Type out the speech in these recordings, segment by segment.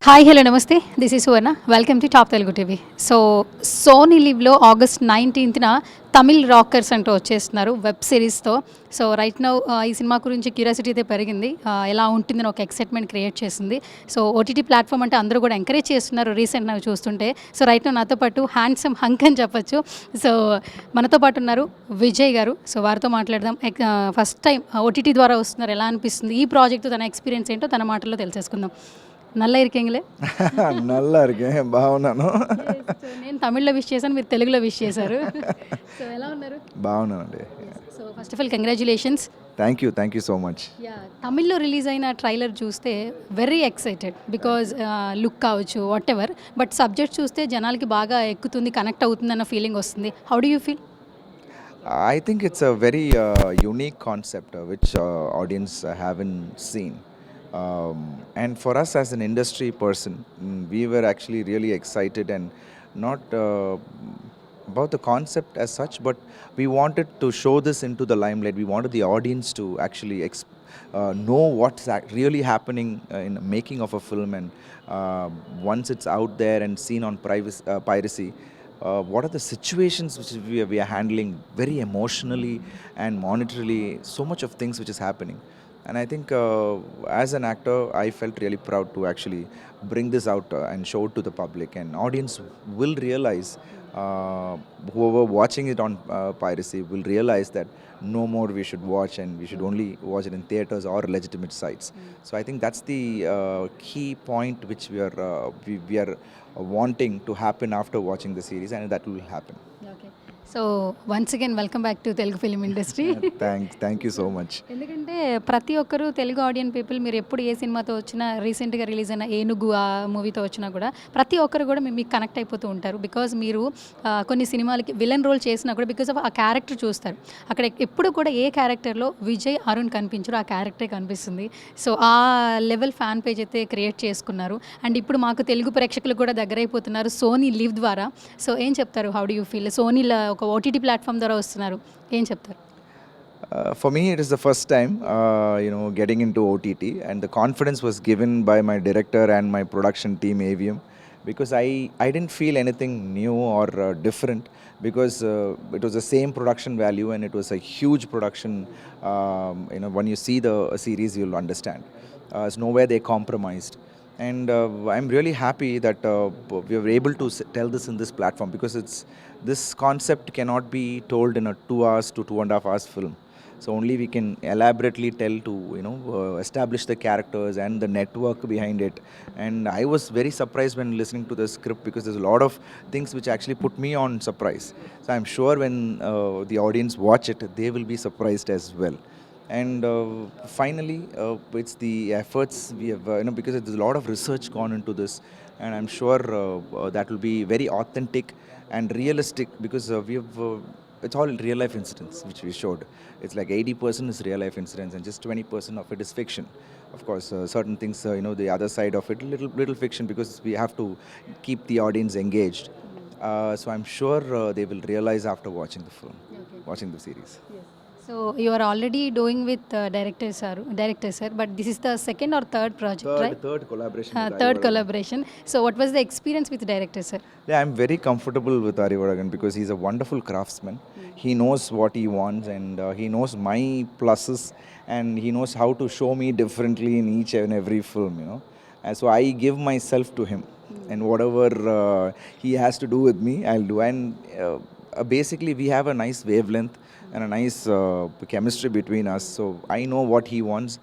Hi hello నమస్తే this is Suvarna welcome to top Telugu TV. Sony లివ్లో August 19న Tamil Rockers అంటూ వచ్చేస్తున్నారు వెబ్ సిరీస్తో. రైట్ నౌ ఈ సినిమా గురించి క్యూరియాసిటీ అయితే పెరిగింది, ఎలా ఉంటుందని ఒక ఎక్సైట్మెంట్ క్రియేట్ చేసింది. ఓటీటీ ప్లాట్ఫామ్ అంటే అందరూ కూడా ఎంకరేజ్ చేస్తున్నారు రీసెంట్ నాకు చూస్తుంటే. రైట్ నౌ నాతో పాటు హ్యాండ్సమ్ హంక్ అని చెప్పొచ్చు. మనతో పాటు ఉన్నారు విజయ్ గారు. వారితో మాట్లాడదాం. ఫస్ట్ టైం ఓటీటీ ద్వారా వస్తున్నారు, ఎలా అనిపిస్తుంది, ఈ ప్రాజెక్ట్ తన ఎక్స్పీరియన్స్ ఏంటో తన మాటల్లో తెలిసేసుకుందాం. నల్లా ఇరికేంగిలే நல்லா இருக்கேன், బాగున్నాను. నేను తమిళ్లో విష్ చేశాను, మీరు తెలుగులో విష్ చేశారు. ఎలా ఉన్నారు? బాగున్నానండి. First of all congratulations. Thank you so much. తమిళ్లో రిలీజ్ అయిన ట్రైలర్ చూస్తే వెరీ ఎక్సైటెడ్ బికాజ్ లుక్ కావచ్చు వాట్ ఎవర్, బట్ సబ్జెక్ట్ చూస్తే జనాలకి బాగా ఎక్కుతుంది, కనెక్ట్ అవుతుంది అన్న ఫీలింగ్ వస్తుంది. How do you feel? I think it's a very unique concept which audience haven't seen. And for us as an industry person, we were actually really excited and not about the concept as such, but we wanted to show this into the limelight. We wanted the audience to actually know what's really happening in the making of a film, and once it's out there and seen on piracy, what are the situations which we are handling very emotionally and monetarily, so much of things which is happening. And I think as an actor, I felt really proud to actually bring this out and show it to the public. And audience will realize, whoever watching it on piracy will realize that no more we should watch, and we should only watch it in theaters or legitimate sites. So I think that's the key point which we are wanting to happen after watching the series, and that will happen. Okay. Once again welcome back to Telugu film industry. Thank you so much. ఎందుకంటే ప్రతి ఒక్కరు తెలుగు ఆడియన్ people, మీరు ఎప్పుడు ఏ సినిమాతో వచ్చినా, రీసెంట్గా release అయిన ఏనుగు ఆ మూవీతో వచ్చినా కూడా ప్రతి ఒక్కరు కూడా మీకు కనెక్ట్ అయిపోతూ ఉంటారు. బికాజ్ మీరు కొన్ని సినిమాలకి విలన్ రోల్ చేసినా కూడా బికాజ్ ఆఫ్ ఆ క్యారెక్టర్ చూస్తారు. అక్కడ ఎప్పుడు కూడా ఏ క్యారెక్టర్లో విజయ్ అరుణ్ కనిపించరు, ఆ క్యారెక్టరే కనిపిస్తుంది. ఆ లెవెల్ ఫ్యాన్ పేజ్ అయితే క్రియేట్ చేసుకున్నారు. అండ్ ఇప్పుడు మాకు తెలుగు ప్రేక్షకులు కూడా దగ్గరైపోతున్నారు సోనీ లివ్ ద్వారా. ఏం చెప్తారు? How do you feel? సోనీలో ఒక ఓటీటీ ప్లాట్ఫామ్ ద్వారా వస్తున్నారు, ఏం చెప్తారు? For me, it is the first time, getting into OTT, and the confidence was given by my director and my production team, AVM, because I didn't feel anything new or different, because it was the same production value, and it was a huge production. When you see the series, you'll understand. It's nowhere they compromised. And I'm really happy that we were able to tell this in this platform, because this concept cannot be told in a 2 hours to 2.5 hours film. So only we can elaborately tell to establish the characters and the network behind it. And I was very surprised when listening to the script, because there's a lot of things which actually put me on surprise. So I'm sure when the audience watch it, they will be surprised as well. And finally, it's the efforts we have, because there's a lot of research gone into this, and I'm sure that will be very authentic and realistic, because it's all real life incidents which we showed. It's like 80% is real life incidents, and just 20% of it is fiction. Of course, certain things, the other side of it, little fiction, because we have to keep the audience engaged. So I'm sure they will realize after watching the film, watching the series. Yes. You are already doing with director sir, but this is the second or third project, right? Third collaboration. Third collaboration. What was the experience with director sir? Yeah, I'm very comfortable with Arivaragan, because he's a wonderful craftsman. He knows what he wants, and he knows my pluses, and he knows how to show me differently in each and every film, And so I give myself to him, and whatever he has to do with me, I'll do. And basically we have a nice wavelength and a nice chemistry between us. So I know what he wants,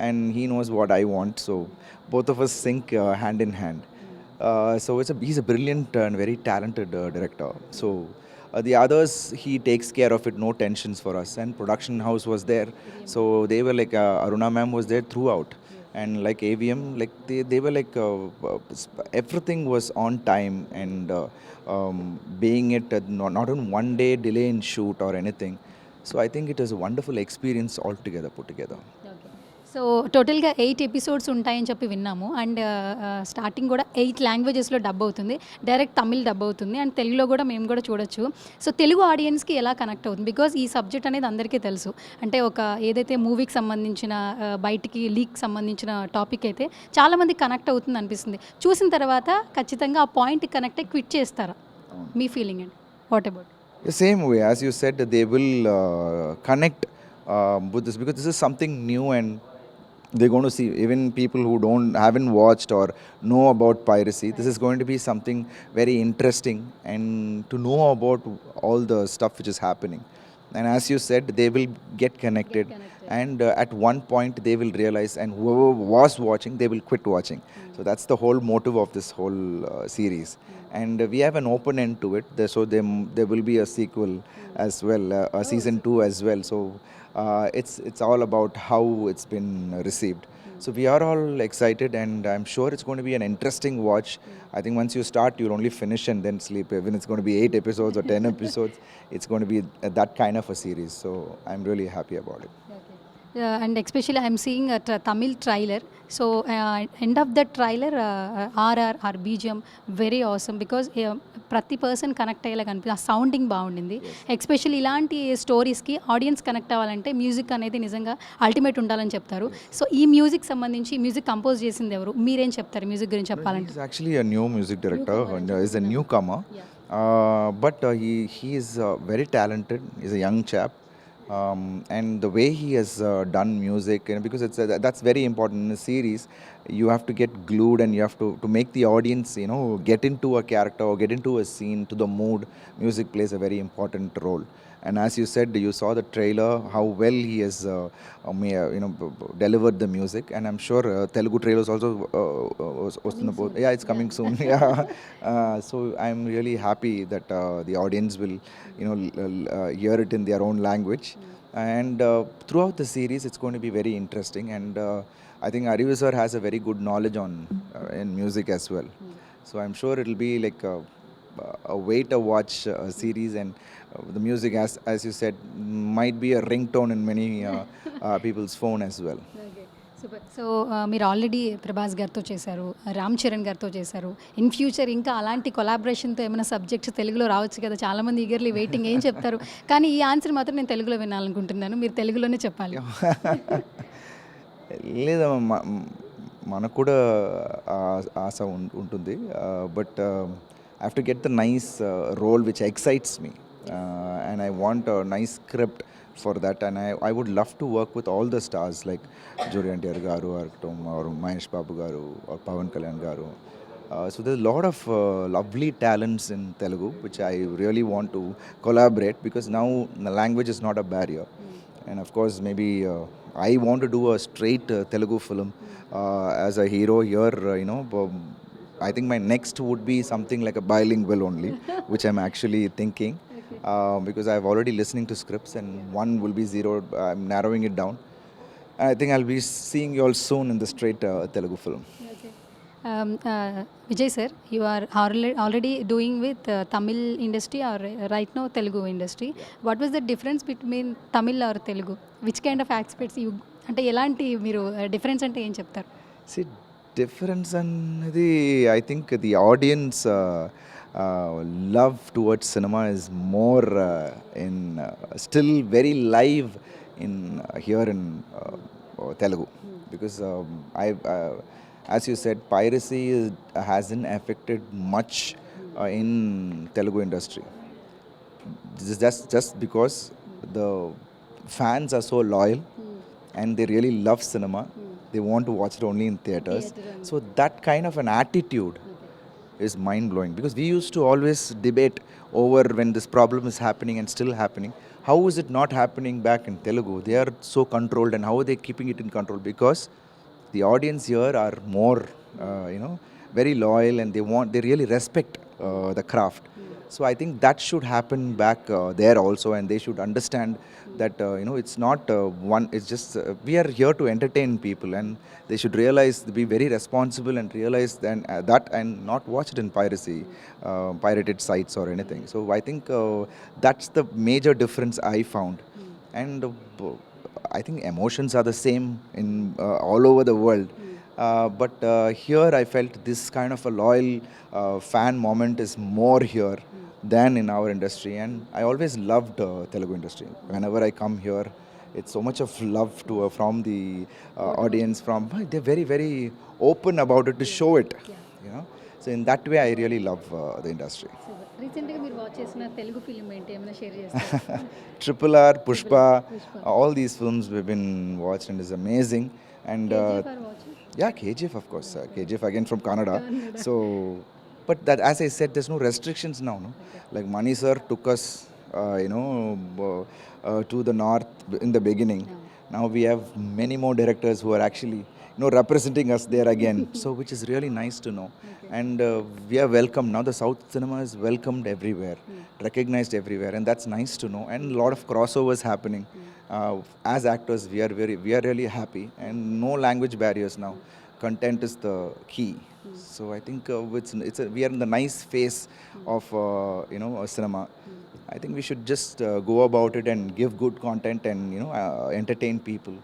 and he knows what I want. So both of us sync hand in hand. He's a brilliant and very talented director. So the others, he takes care of it, no tensions for us. And production house was there, so they were like Aruna ma'am was there throughout. And like AVM, like they were like everything was on time, and being it not on one day delay in shoot or anything. So I think it is a wonderful experience altogether put together. Okay. So టోటల్గా 8 episodes ఉంటాయని చెప్పి విన్నాము. And starting కూడా 8 లాంగ్వేజెస్లో dub అవుతుంది. Direct Tamil dub అవుతుంది. And తెలుగులో కూడా మేము కూడా చూడొచ్చు. సో తెలుగు ఆడియన్స్కి ఎలా కనెక్ట్ అవుతుంది? బికాజ్ ఈ సబ్జెక్ట్ అనేది అందరికీ తెలుసు. అంటే ఒక ఏదైతే మూవీకి సంబంధించిన బయటికి లీక్ సంబంధించిన టాపిక్ అయితే చాలామంది కనెక్ట్ అవుతుంది అనిపిస్తుంది. చూసిన తర్వాత ఖచ్చితంగా ఆ పాయింట్ కనెక్ట్ అయ్యి క్విట్ చేస్తారా? మీ ఫీలింగ్ అండి. What about? The same way, as you said, they will connect with this because this is something new and they're going to see. Even people who haven't watched or know about piracy, this is going to be something very interesting and to know about all the stuff which is happening. And as you said, they will get connected, and at one point they will realize, and whoever was watching, they will quit watching. So that's the whole motive of this whole series. And we have an open end to it. There will be a sequel as well, a season 2 as well. So it's all about how it's been received. So we are all excited, and I'm sure it's going to be an interesting watch. I think once you start, you'll only finish and then sleep. Even it's going to be 8 episodes or 10 episodes, it's going to be that kind of a series. So I'm really happy about it. And especially I'm seeing a Tamil trailer. So end of the trailer, RR or BGM very awesome because ప్రతి person connect అయ్యేలా కనిపిస్తుంది. ఆ sounding బాగుండింది. Especially ఇలాంటి స్టోరీస్కి audience connect అవ్వాలంటే music అనేది నిజంగా ultimate ఉండాలని చెప్తారు. సో ఈ మ్యూజిక్ సంబంధించి మ్యూజిక్ కంపోజ్ చేసింది ఎవరు? మీరేం చెప్తారు మ్యూజిక్ గురించి చెప్పాలంటే? He's actually a new music director, and is a newcomer. But he is very talented. He's a young chap. And the way he has done music, because that's very important in a series. You have to get glued, and you have to make the audience get into a character or get into a scene, to the mood. Music plays a very important role. And as you said, you saw the trailer, how well he has delivered the music. And I'm sure Telugu trailers also it's coming soon. So I'm really happy that the audience will hear it in their own language. And throughout the series, it's going to be very interesting. And I think Arun sir has a very good knowledge on in music as well. So I'm sure it'll be like a wait to watch series, and the music, as you said, might be a ringtone in many people's phone as well. Super. So మీరు already Prabhas గారితో చేశారు, రామ్ చరణ్ గారితో చేశారు. In future ఇంకా అలాంటి కొలాబరేషన్తో ఏమైనా subjects తెలుగులో రావచ్చు కదా? చాలామంది ఈగర్లీ వెయిటింగ్. ఏం చెప్తారు? కానీ ఈ ఆన్సర్ మాత్రం నేను తెలుగులో వినాలనుకుంటున్నాను. మీరు తెలుగులోనే చెప్పాలి. లేదమ్మా, మనకు కూడా ఆశ ఉంటుంది. But I have to get the nice role which excites me, and I want a nice script for that. And I would love to work with all the stars like Juri NTR garu or Mahesh Babu garu or Pawan Kalyan garu. So there's a lot of lovely talents in Telugu which I really want to collaborate, because now the language is not a barrier. And of course, maybe I want to do a straight Telugu film as a hero here. I think my next would be something like a bilingual only, which I'm actually thinking, because I've already listening to scripts, and one will be zeroed. I'm narrowing it down. I think I'll be seeing you all soon in the straight Telugu film. Okay. Vijay sir, you are already doing with Tamil industry or right now Telugu industry. What was the difference between Tamil or Telugu? Which kind of aspects you అంటే ఎలాంటి మీరు difference అంటే ఏం చెప్తారు? See, difference అనేది, I think the audience love towards cinema is more still very live in here in Telugu, because as you said, piracy hasn't affected much in Telugu industry. This is just because the fans are so loyal and they really love cinema. They want to watch it only in theaters. So that kind of an attitude is mind-blowing, because we used to always debate over when this problem is happening and still happening. How is it not happening back in Telugu? They are so controlled, and how are they keeping it in control? Because the audience here are more, very loyal, and they really respect the craft. So I think that should happen back there also, and they should understand that it's not one. It's just we are here to entertain people, and they should realize, be very responsible, and realize that and not watch it in pirated sites or anything. So I think that's the major difference I found. And I think emotions are the same in all over the world. But here I felt this kind of a loyal fan moment is more here than in our industry, and I always loved Telugu industry. Whenever I come here, it's so much of love to from the audience. They're very very open about it to show it, you know. So in that way, I really love the industry. రీసెంట్గా మీరు watch చేసిన Telugu film ఏంటి ఏమైనా share చేస్తారు? Triple R, Pushpa, all these films we've been watched and is amazing. And yeah, KGF of course, KGF again from Kannada. So, but that, as I said, there's no restrictions now, no. Like Mani sir took us, to the north in the beginning. Now we have many more directors who are actually, representing us there again. So, which is really nice to know. And we are welcomed now. The South cinema is welcomed everywhere, recognized everywhere, and that's nice to know. And a lot of crossovers happening. As actors, we are really happy, and no language barriers now. Content is the key. So I think we are in the nice phase of cinema. I think we should just go about it and give good content and entertain people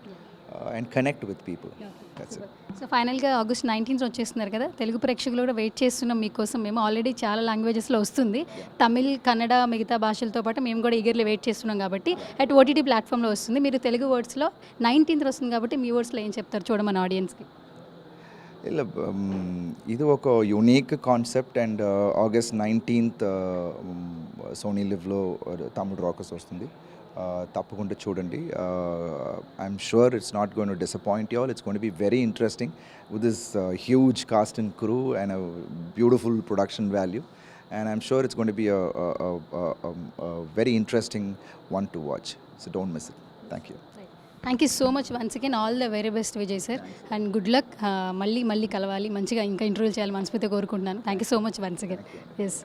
and connect with people. That's it. So ఫైనల్గా August 19th వచ్చేస్తున్నారు కదా, తెలుగు ప్రేక్షకులు కూడా wait చేస్తున్నాం మీకోసం. మేము already చాలా లాంగ్వేజెస్లో వస్తుంది, తమిళ్, కన్నడ, మిగతా భాషలతో పాటు మేము కూడా ఈగర్లీ వెయిట్ చేస్తున్నాం కాబట్టి అట్ ఓటీటీ ప్లాట్ఫామ్లో వస్తుంది. మీరు తెలుగు వర్డ్స్లో 19th వస్తుంది కాబట్టి మీ వర్డ్స్లో ఏం చెప్తారు చూడమని ఆడియన్స్కి? ಇಲ್ಲ, ಇದು ఒక unique concept. And August 19th Sony లివ్లో తమిళ్ రాకర్స్ వస్తుంది. తప్పకుండా చూడండి. I'm sure it's not going to disappoint you all. It's going to be very interesting with this huge cast and crew and a beautiful production value. And I'm sure it's going to be a very interesting one to watch. So don't miss it. Thank you. Thank you so much once again. All the very best Vijay sir, and good luck. మళ్ళీ కలవాలి, మంచిగా ఇంకా ఇంటర్వ్యూలు చేయాలి మనస్ఫూర్తిగా కోరుకుంటున్నాను. Thank you so much once again. Yes,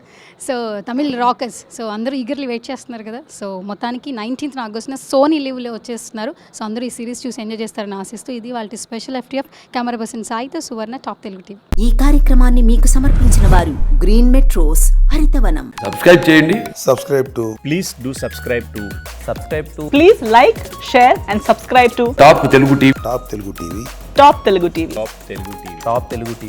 so Tamil rockers, so అందరూ eagerly wait చేస్తున్నారు కదా. సో మొత్తానికి 19th ఆగస్టున సోనీ లీవ్లో వచ్చేస్తున్నారు. సో అందరూ ఈ సిరీస్ చూసి ఎంజాయ్ చేస్తారని ఆశిస్తూ ఇది వాళ్ళ స్పెషల్ FTF. కెమెరా పర్సన్ సాయితో సువర్ణ, టాప్ తెలుగు టీవీ. ఈ కార్యక్రమాన్ని మీకు సమర్పించిన వారు గ్రీన్ మెట్రోస్, హరితవనం. సబ్స్క్రైబ్ చేయండి. Please do subscribe to Please like, share and subscribe to top Telugu TV. Top Telugu TV. Top Telugu TV.